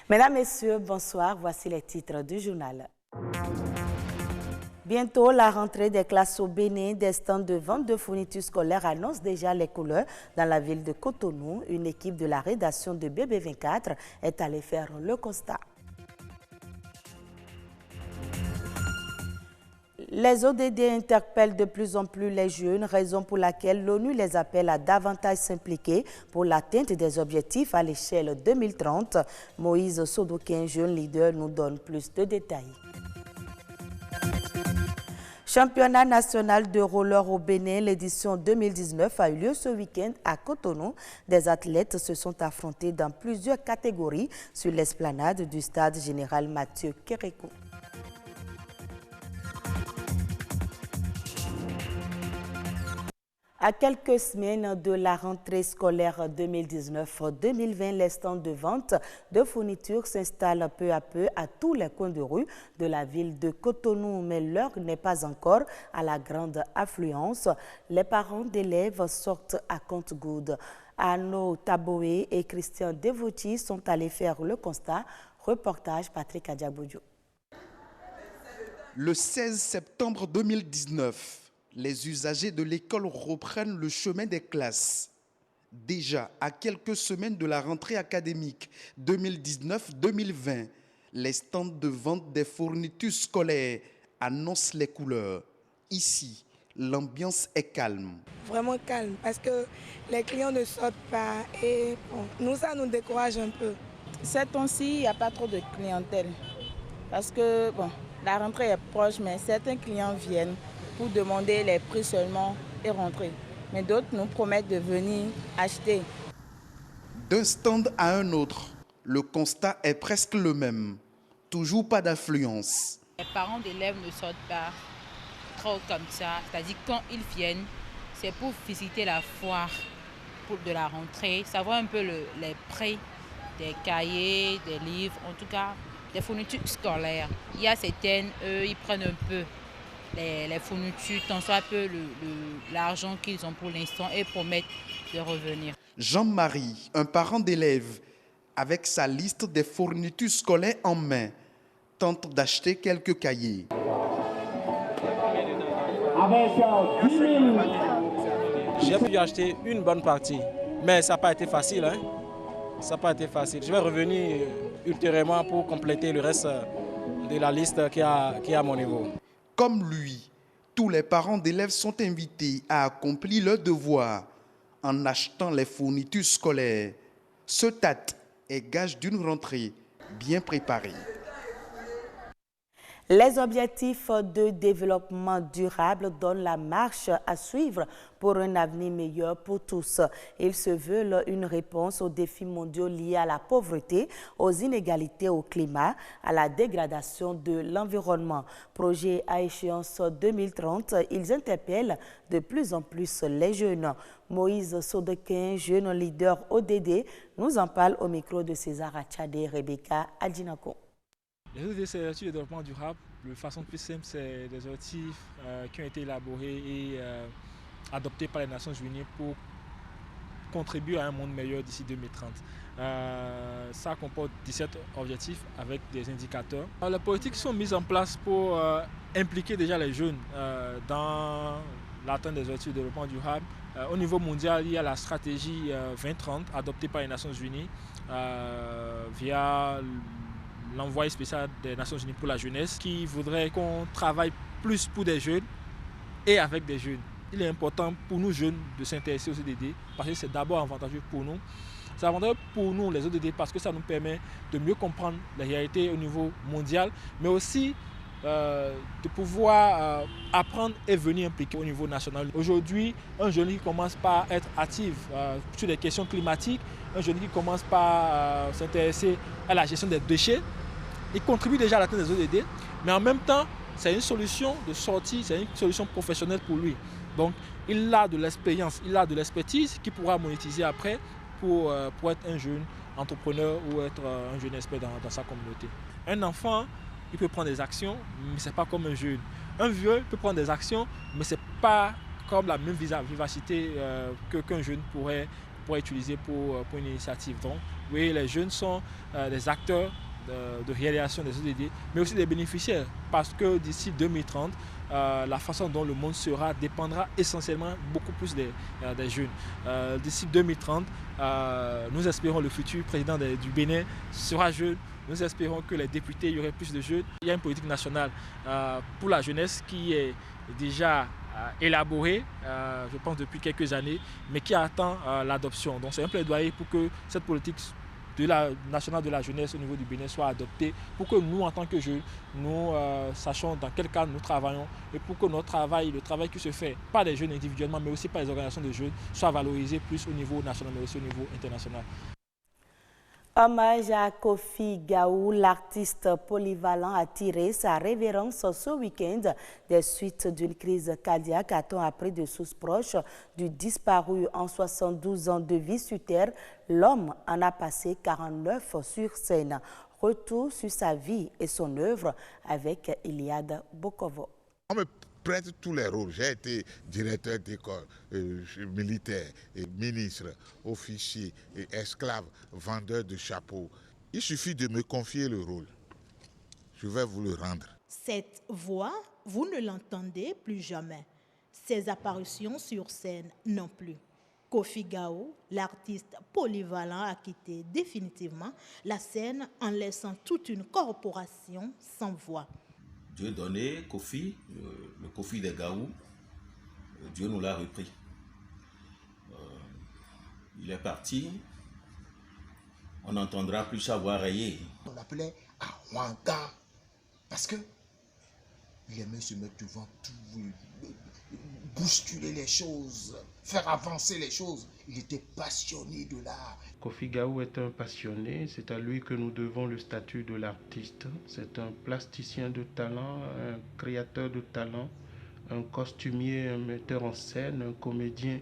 Mesdames, Messieurs, bonsoir. Voici les titres du journal. Bientôt, la rentrée des classes au Bénin, des stands de vente de fournitures scolaires annoncent déjà les couleurs. Dans la ville de Cotonou, une équipe de la rédaction de BB24 est allée faire le constat. Les ODD interpellent de plus en plus les jeunes, raison pour laquelle l'ONU les appelle à davantage s'impliquer pour l'atteinte des objectifs à l'échelle 2030. Moïse Sodokin, jeune leader, nous donne plus de détails. Championnat national de roller au Bénin, l'édition 2019 a eu lieu ce week-end à Cotonou. Des athlètes se sont affrontés dans plusieurs catégories sur l'esplanade du stade général Mathieu Kérékou. À quelques semaines de la rentrée scolaire 2019-2020, les stands de vente de fournitures s'installent peu à peu à tous les coins de rue de la ville de Cotonou. Mais l'heure n'est pas encore à la grande affluence. Les parents d'élèves sortent à compte-gouttes. Arnaud Taboé et Christian Devoti sont allés faire le constat. Reportage Patrick Adjaboudjou. Le 16 septembre 2019, les usagers de l'école reprennent le chemin des classes. Déjà, à quelques semaines de la rentrée académique 2019-2020, les stands de vente des fournitures scolaires annoncent les couleurs. Ici, l'ambiance est calme. Vraiment calme, parce que les clients ne sortent pas et bon, ça nous décourage un peu. Ces temps-ci, il n'y a pas trop de clientèle, parce que bon, la rentrée est proche, mais certains clients viennent pour demander les prix seulement et rentrer. Mais d'autres nous promettent de venir acheter. D'un stand à un autre, le constat est presque le même. Toujours pas d'affluence. Les parents d'élèves ne sortent pas trop comme ça. C'est-à-dire quand ils viennent, c'est pour visiter la foire de la rentrée, savoir un peu les prix des cahiers, des livres, en tout cas des fournitures scolaires. Il y a certaines, eux, ils prennent un peu les fournitures, tant soit peu l'argent qu'ils ont pour l'instant et promettent de revenir. Jean-Marie, un parent d'élève, avec sa liste des fournitures scolaires en main, tente d'acheter quelques cahiers. J'ai pu acheter une bonne partie, mais ça n'a pas été facile. Ça n'a pas été facile. Je vais revenir ultérieurement pour compléter le reste de la liste qui est à mon niveau. Comme lui, tous les parents d'élèves sont invités à accomplir leur devoir en achetant les fournitures scolaires. Ce tâte est gage d'une rentrée bien préparée. Les objectifs de développement durable donnent la marche à suivre pour un avenir meilleur pour tous. Ils se veulent une réponse aux défis mondiaux liés à la pauvreté, aux inégalités au climat, à la dégradation de l'environnement. Projet à échéance 2030, ils interpellent de plus en plus les jeunes. Moïse Sodokin, jeune leader ODD, nous en parle au micro de César Achade et Rebecca Adjinako. Les ODD, c'est l'objectif de développement durable. De façon plus simple, c'est des objectifs qui ont été élaborés et adoptés par les Nations Unies pour contribuer à un monde meilleur d'ici 2030. Ça comporte 17 objectifs avec des indicateurs. Les politiques sont mises en place pour impliquer déjà les jeunes dans l'atteinte des objectifs de développement durable. Au niveau mondial, il y a la stratégie 2030 adoptée par les Nations Unies via l'envoyé spécial des Nations Unies pour la jeunesse qui voudrait qu'on travaille plus pour des jeunes et avec des jeunes. Il est important pour nous jeunes de s'intéresser aux ODD parce que c'est d'abord avantageux pour nous. C'est avantageux pour nous les ODD parce que ça nous permet de mieux comprendre les réalités au niveau mondial, mais aussi de pouvoir apprendre et venir impliquer au niveau national. Aujourd'hui, un jeune qui commence par être actif sur les questions climatiques, un jeune qui commence par s'intéresser à la gestion des déchets, il contribue déjà à l'atteinte des ODD, mais en même temps, c'est une solution de sortie, c'est une solution professionnelle pour lui. Donc, il a de l'expérience, il a de l'expertise qu'il pourra monétiser après pour être un jeune entrepreneur ou être un jeune expert dans sa communauté. Un enfant, il peut prendre des actions, mais ce n'est pas comme un jeune. Un vieux peut prendre des actions, mais ce n'est pas comme la même vivacité qu'un jeune pourrait utiliser pour une initiative. Donc, Oui, les jeunes sont des acteurs de réalisation des ODD, mais aussi des bénéficiaires, parce que d'ici 2030, la façon dont le monde sera dépendra essentiellement beaucoup plus des jeunes. D'ici 2030, nous espérons le futur président du Bénin sera jeune. Nous espérons que les députés, il y aurait plus de jeunes. Il y a une politique nationale pour la jeunesse qui est déjà élaborée, je pense depuis quelques années, mais qui attend l'adoption. Donc c'est un plaidoyer pour que cette politique nationale de la jeunesse au niveau du Bénin soit adoptée, pour que nous, en tant que jeunes, nous sachions dans quel cadre nous travaillons et pour que notre travail, le travail qui se fait par les jeunes individuellement, mais aussi par les organisations de jeunes, soit valorisé plus au niveau national, mais aussi au niveau international. Hommage à Kofi Gaou, l'artiste polyvalent a tiré sa révérence ce week-end des suites d'une crise cardiaque à temps après de sources proches du disparu en 72 ans de vie sur terre. L'homme en a passé 49 sur scène. Retour sur sa vie et son œuvre avec Iliad Bokovo. On me prête tous les rôles. J'ai été directeur d'école, militaire, ministre, officier, esclave, vendeur de chapeaux. Il suffit de me confier le rôle. Je vais vous le rendre. Cette voix, vous ne l'entendez plus jamais. Ses apparitions sur scène non plus. Kofi Gaou, l'artiste polyvalent, a quitté définitivement la scène en laissant toute une corporation sans voix. Dieu donnait Kofi, le Kofi des Gaou, Dieu nous l'a repris. Il est parti, on n'entendra plus sa voix rayée. On l'appelait Ahwanga parce que il aimait se mettre devant tout, bousculer les choses, faire avancer les choses. Il était passionné de l'art. Kofi Gaou est un passionné, c'est à lui que nous devons le statut de l'artiste. C'est un plasticien de talent, un créateur de talent, un costumier, un metteur en scène, un comédien.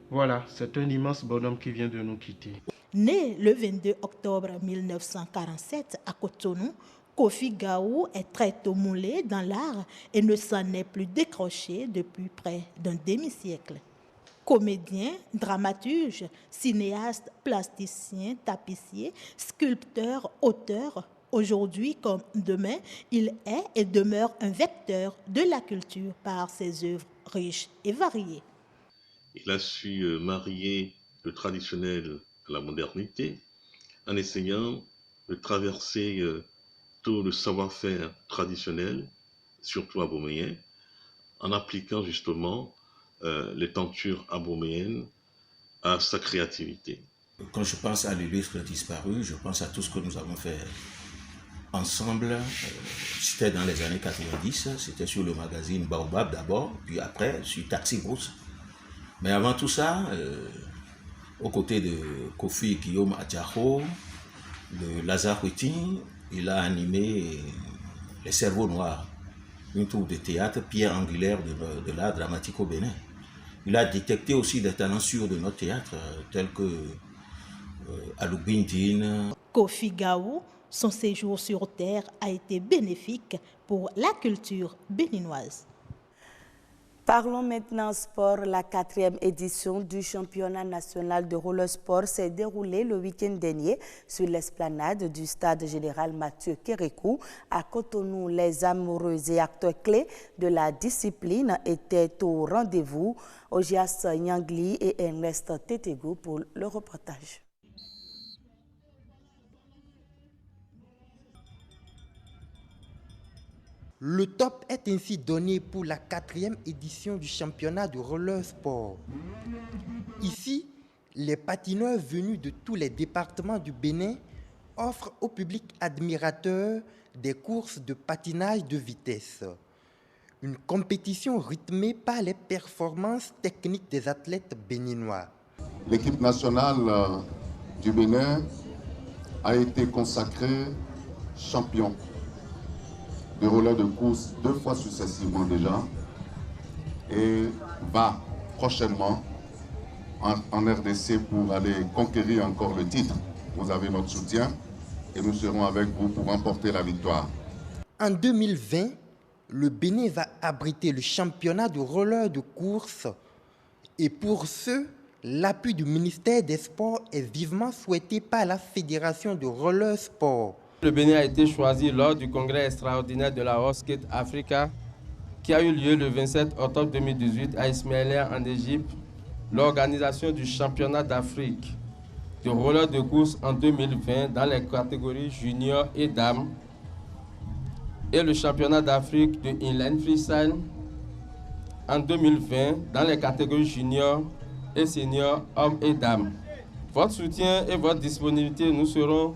Voilà, c'est un immense bonhomme qui vient de nous quitter. Né le 22 octobre 1947 à Cotonou, Kofi Gaou est très tôt moulé dans l'art et ne s'en est plus décroché depuis près d'un demi-siècle. Comédien, dramaturge, cinéaste, plasticien, tapissier, sculpteur, auteur, aujourd'hui comme demain, il est et demeure un vecteur de la culture par ses œuvres riches et variées. Il a su marier le traditionnel à la modernité en essayant de traverser tout le savoir-faire traditionnel, surtout aboméen, en appliquant justement les tentures aboméennes à sa créativité. Quand je pense à l'illustre disparu, je pense à tout ce que nous avons fait ensemble. C'était dans les années 90, c'était sur le magazine Baobab d'abord, puis après sur Taxi Brousse. Mais avant tout ça, aux côtés de Kofi Guillaume Adjako, de Lazare Huiting, il a animé Les Cerveaux Noirs, une troupe de théâtre pierre angulaire de l'art dramatique au Bénin. Il a détecté aussi des talents sûrs de notre théâtre, tels que Alou Bindine. Kofi Gaou, son séjour sur Terre a été bénéfique pour la culture béninoise. Parlons maintenant sport. La 4e édition du championnat national de roller sport s'est déroulée le week-end dernier sur l'esplanade du stade général Mathieu Kérékou à Cotonou. Les amoureux et acteurs clés de la discipline étaient au rendez-vous. Ogias Nyangli et Ernest Tétégou pour le reportage. Le top est ainsi donné pour la 4e édition du championnat de roller sport. Ici, les patineurs venus de tous les départements du Bénin offrent au public admirateur des courses de patinage de vitesse. Une compétition rythmée par les performances techniques des athlètes béninois. L'équipe nationale du Bénin a été consacrée champion de roller de course 2 fois successivement déjà et va prochainement en RDC pour aller conquérir encore le titre. Vous avez notre soutien et nous serons avec vous pour remporter la victoire. En 2020, le Bénin va abriter le championnat de roller de course et pour ceux l'appui du ministère des Sports est vivement souhaité par la Fédération de roller sport. Le Bénin a été choisi lors du congrès extraordinaire de la Roller Skate Africa qui a eu lieu le 27 octobre 2018 à Ismaïlia en Égypte, l'organisation du championnat d'Afrique de roller de course en 2020 dans les catégories juniors et dames et le championnat d'Afrique de inline freestyle en 2020 dans les catégories juniors et seniors hommes et dames. Votre soutien et votre disponibilité nous seront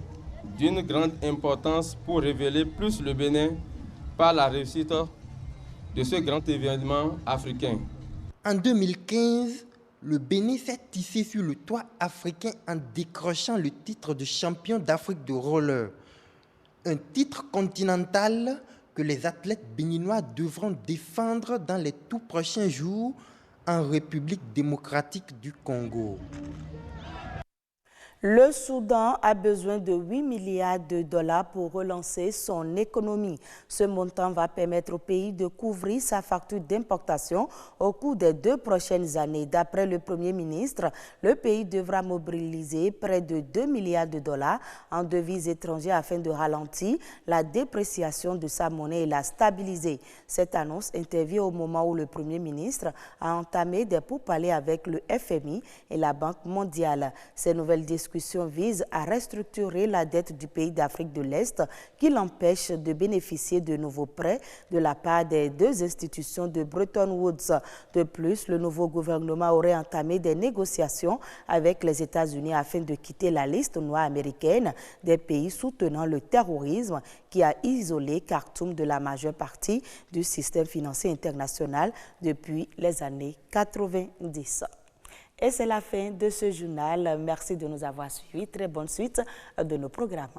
d'une grande importance pour révéler plus le Bénin par la réussite de ce grand événement africain. En 2015, le Bénin s'est tissé sur le toit africain en décrochant le titre de champion d'Afrique de roller. Un titre continental que les athlètes béninois devront défendre dans les tout prochains jours en République démocratique du Congo. Le Soudan a besoin de 8 milliards de dollars pour relancer son économie. Ce montant va permettre au pays de couvrir sa facture d'importation au cours des 2 prochaines années. D'après le Premier ministre, le pays devra mobiliser près de 2 milliards de dollars en devises étrangères afin de ralentir la dépréciation de sa monnaie et la stabiliser. Cette annonce intervient au moment où le Premier ministre a entamé des pourparlers avec le FMI et la Banque mondiale. Ces nouvelles discussions vise à restructurer la dette du pays d'Afrique de l'Est qui l'empêche de bénéficier de nouveaux prêts de la part des 2 institutions de Bretton Woods. De plus, le nouveau gouvernement aurait entamé des négociations avec les États-Unis afin de quitter la liste noire américaine des pays soutenant le terrorisme qui a isolé Khartoum de la majeure partie du système financier international depuis les années 90. Et c'est la fin de ce journal. Merci de nous avoir suivis. Très bonne suite de nos programmes.